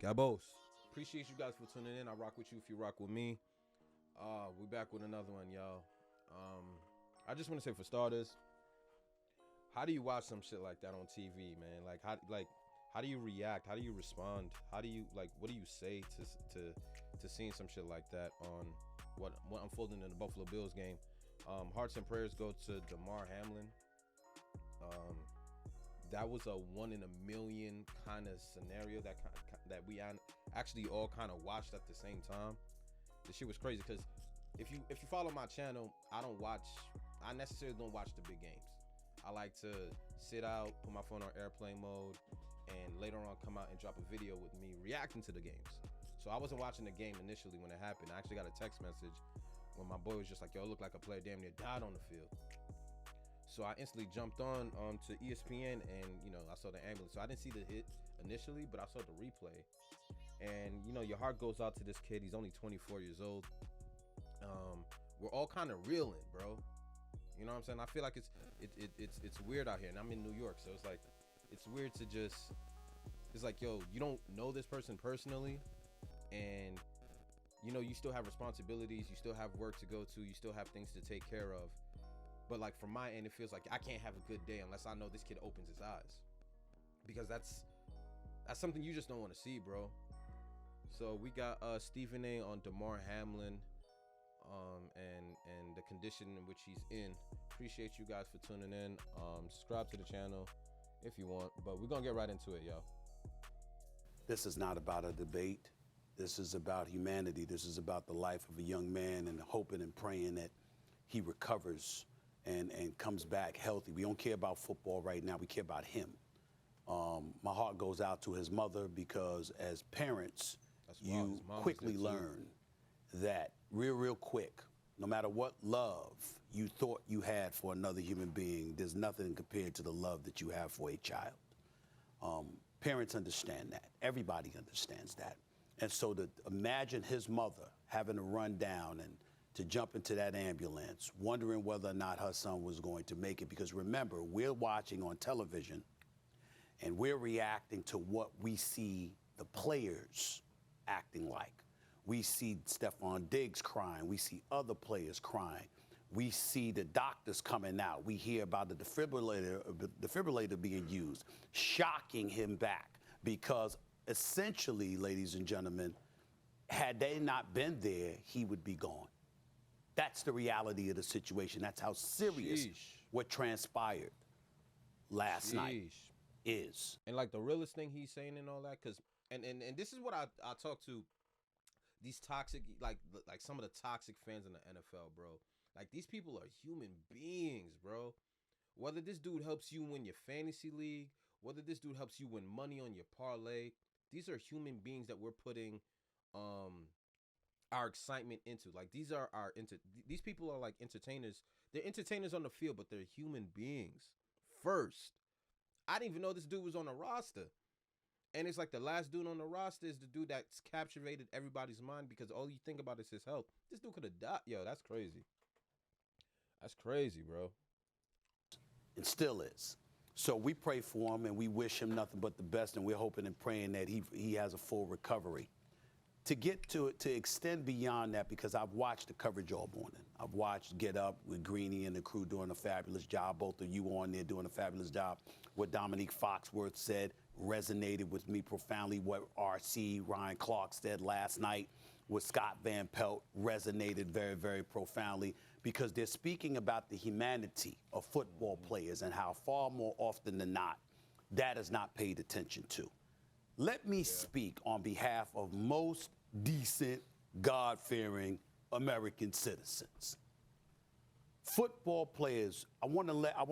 Gabos, appreciate you guys for tuning in. I rock with you if you rock with me. We back with another one, y'all. I just want to say for starters, how do you watch some shit like that on TV, man? How do you react? How do you respond? How do you what do you say to seeing some shit like that on what unfolding in the Buffalo Bills game? Hearts and prayers go to Damar Hamlin. That was a 1 in a million kind of scenario that we actually all kind of watched at the same time. The shit was crazy because if you follow my channel, I necessarily don't watch the big games. I like to sit out, put my phone on airplane mode, and later on come out and drop a video with me reacting to the games. So I wasn't watching the game initially when it happened. I actually got a text message when my boy was just like, yo, it looked like a player damn near died on the field. So I instantly jumped on to ESPN, and I saw the ambulance. So I didn't see the hit initially, but I saw the replay. And your heart goes out to this kid. He's only 24 years old. We're all kind of reeling, bro. You know what I'm saying? I feel like it's weird out here, and I'm in New York, so it's like it's weird to just. It's like, yo, you don't know this person personally, and you still have responsibilities, you still have work to go to, you still have things to take care of. But like from my end, it feels like I can't have a good day unless I know this kid opens his eyes, because that's something you just don't want to see, bro. So we got Stephen A on Damar Hamlin, and the condition in which he's in. Appreciate you guys for tuning in. Subscribe to the channel if you want, but we're gonna get right into it, yo. This is not about a debate. This is about humanity. This is about the life of a young man, and hoping and praying that he recovers and comes back healthy. We don't care about football right now. We care about him. My heart goes out to his mother, because as parents, you quickly learn that real quick, no matter what love you thought you had for another human being, there's nothing compared to the love that you have for a child. Parents understand that. Everybody understands that. And so to imagine his mother having to run down and to jump into that ambulance, wondering whether or not her son was going to make it. Because remember, we're watching on television, and we're reacting to what we see the players acting like. We see Stephon Diggs crying. We see other players crying. We see the doctors coming out. We hear about the defibrillator being used, shocking him back, because essentially, ladies and gentlemen, had they not been there, he would be gone. That's the reality of the situation. That's how serious what transpired last night is. And like the realest thing he's saying and all that, because and this is what I talk to these toxic, like some of the toxic fans in the NFL, bro. Like, these people are human beings, bro. Whether this dude helps you win your fantasy league, whether this dude helps you win money on your parlay, these are human beings that we're putting our excitement into. Like, these people are like entertainers. They're entertainers on the field, but they're human beings first. I didn't even know this dude was on the roster. And it's like the last dude on the roster is the dude that's captivated everybody's mind, because all you think about is his health. This dude could have died. Yo, that's crazy. That's crazy, bro. It still is. So we pray for him, and we wish him nothing but the best, and we're hoping and praying that he has a full recovery. To get to it, to extend beyond that, because I've watched the coverage all morning. I've watched Get Up with Greeny and the crew doing a fabulous job. Both of you on there doing a fabulous job. What Dominique Foxworth said resonated with me profoundly. What RC Ryan Clark said last night with Scott Van Pelt resonated very, very profoundly, because they're speaking about the humanity of football players and how far more often than not that is not paid attention to. Let me speak on behalf of most decent, God-fearing American citizens. Football players, I want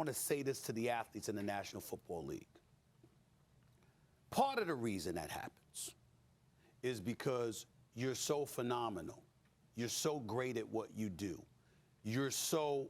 to say this to the athletes in the National Football League. Part of the reason that happens is because you're so phenomenal. You're so great at what you do. You're so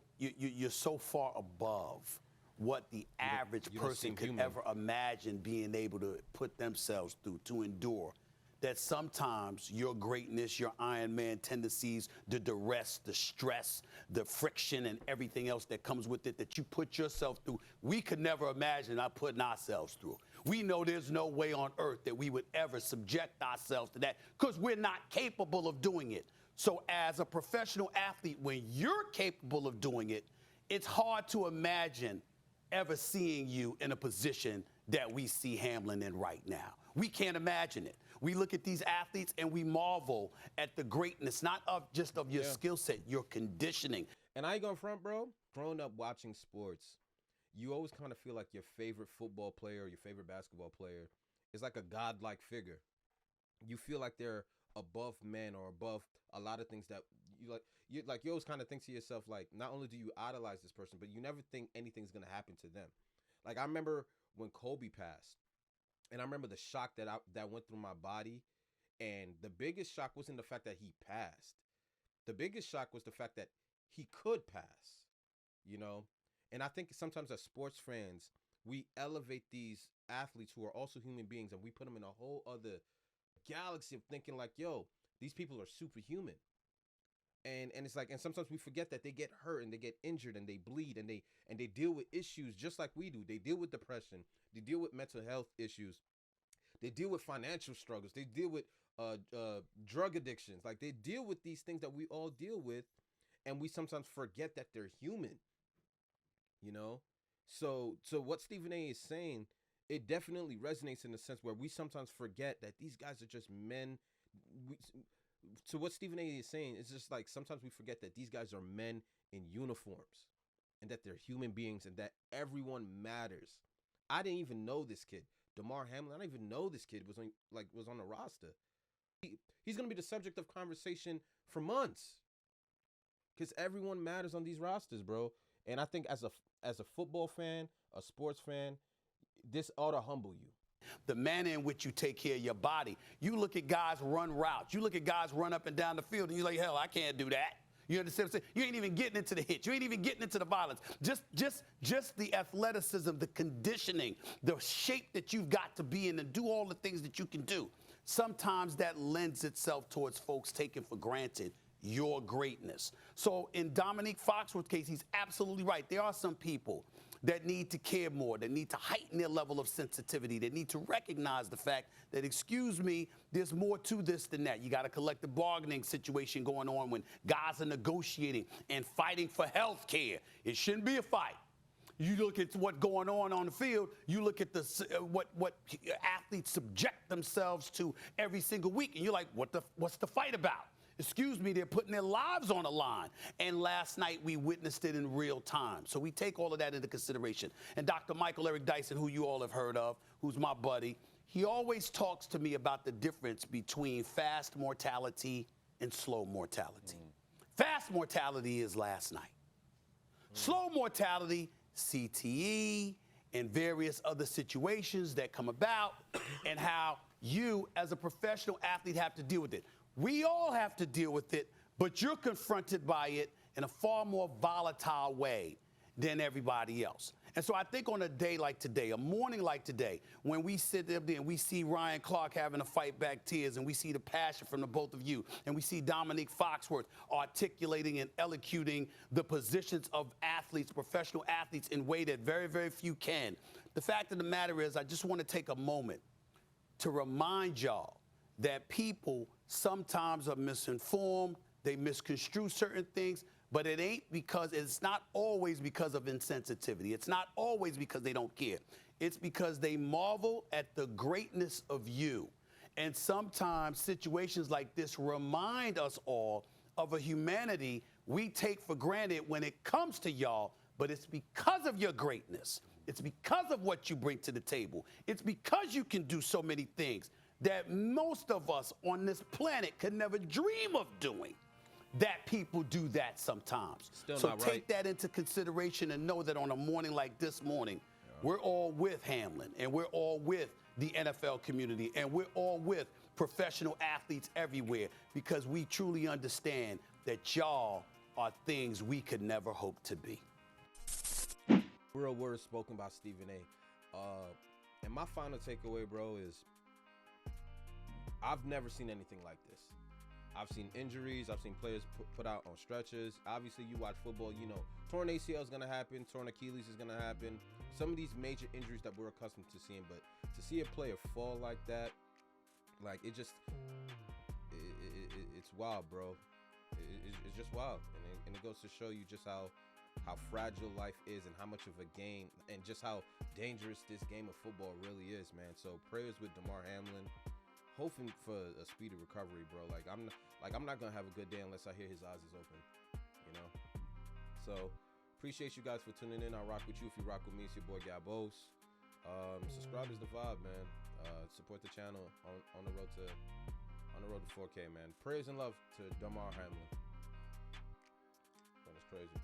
far above what the average person could ever imagine being able to put themselves through, to endure, that sometimes your greatness, your Iron Man tendencies, the duress, the stress, the friction, and everything else that comes with it that you put yourself through, we could never imagine not putting ourselves through. We know there's no way on earth that we would ever subject ourselves to that because we're not capable of doing it. So as a professional athlete, when you're capable of doing it, it's hard to imagine ever seeing you in a position that we see Hamlin in right now. We can't imagine it. We look at these athletes and we marvel at the greatness, not of just of your skill set, your conditioning. And I ain't gonna front, bro. Growing up watching sports, you always kind of feel like your favorite football player or your favorite basketball player is like a godlike figure. You feel like they're above men or above a lot of things that you always kind of think to yourself, like, not only do you idolize this person, but you never think anything's gonna happen to them. Like, I remember when Kobe passed, and I remember the shock that went through my body. And the biggest shock wasn't the fact that he passed. The biggest shock was the fact that he could pass, you know? And I think sometimes as sports fans, we elevate these athletes who are also human beings and we put them in a whole other galaxy of thinking like, yo, these people are superhuman. And it's like, and sometimes we forget that they get hurt and they get injured and they bleed and they deal with issues just like we do. They deal with depression, they deal with mental health issues, they deal with financial struggles, they deal with drug addictions. Like, they deal with these things that we all deal with, and we sometimes forget that they're human, you know? So what Stephen A is saying, it definitely resonates in the sense where we sometimes forget that these guys are just men. So what Stephen A is saying, it's just like sometimes we forget that these guys are men in uniforms and that they're human beings and that everyone matters. I didn't even know this kid, Damar Hamlin. I didn't even know this kid was on the roster. He's going to be the subject of conversation for months because everyone matters on these rosters, bro. And I think as a football fan, a sports fan, this ought to humble you. The manner in which you take care of your body. You look at guys run routes. You look at guys run up and down the field, and you're like, hell, I can't do that. You understand what I'm saying? You ain't even getting into the hits. You ain't even getting into the violence. Just the athleticism, the conditioning, the shape that you've got to be in and do all the things that you can do. Sometimes that lends itself towards folks taking for granted your greatness. So in Dominique Foxworth's case, he's absolutely right. There are some people that need to care more, that need to heighten their level of sensitivity, that need to recognize the fact that, excuse me, there's more to this than that. You got a collective bargaining situation going on when guys are negotiating and fighting for health care. It shouldn't be a fight. You look at what's going on the field, you look at what athletes subject themselves to every single week, and you're like, what's the fight about? Excuse me, they're putting their lives on the line. And last night we witnessed it in real time. So we take all of that into consideration. And Dr. Michael Eric Dyson, who you all have heard of, who's my buddy, he always talks to me about the difference between fast mortality and slow mortality. Fast mortality is last night. Slow mortality, CTE, and various other situations that come about, and how you as a professional athlete have to deal with it. We all have to deal with it, but you're confronted by it in a far more volatile way than everybody else. And so I think on a day like today, a morning like today, when we sit there and we see Ryan Clark having to fight back tears, and we see the passion from the both of you, and we see Dominique Foxworth articulating and elocuting the positions of athletes, professional athletes, in a way that very, very few can. The fact of the matter is, I just want to take a moment to remind y'all that people sometimes are misinformed, they misconstrue certain things, but it's not always because of insensitivity. It's not always because they don't care. It's because they marvel at the greatness of you. And sometimes situations like this remind us all of a humanity we take for granted when it comes to y'all, but it's because of your greatness. It's because of what you bring to the table. It's because you can do so many things that most of us on this planet could never dream of doing, that people do that sometimes. So take that into consideration and know that on a morning like this morning, we're all with Hamlin, and we're all with the NFL community, and we're all with professional athletes everywhere, because we truly understand that y'all are things we could never hope to be. Real words spoken by Stephen A. And my final takeaway, bro, is I've never seen anything like this. I've seen injuries. I've seen players put out on stretchers. Obviously, you watch football, you know, torn ACL is going to happen. Torn Achilles is going to happen. some of these major injuries that we're accustomed to seeing. But to see a player fall like that, like it just, it's wild, bro. It's just wild, and it goes to show you just how fragile life is and how much of a game and just how dangerous this game of football really is, man. So prayers with Damar Hamlin, hoping for a speedy recovery, bro. Like I'm not gonna have a good day unless I hear his eyes is open, you know. So appreciate you guys for tuning in. I'll rock with you if you rock with me. It's your boy Gabos. Subscribe is the vibe, man. Support the channel on the road to 4K, man. Prayers and love to Damar Hamlin. That is crazy.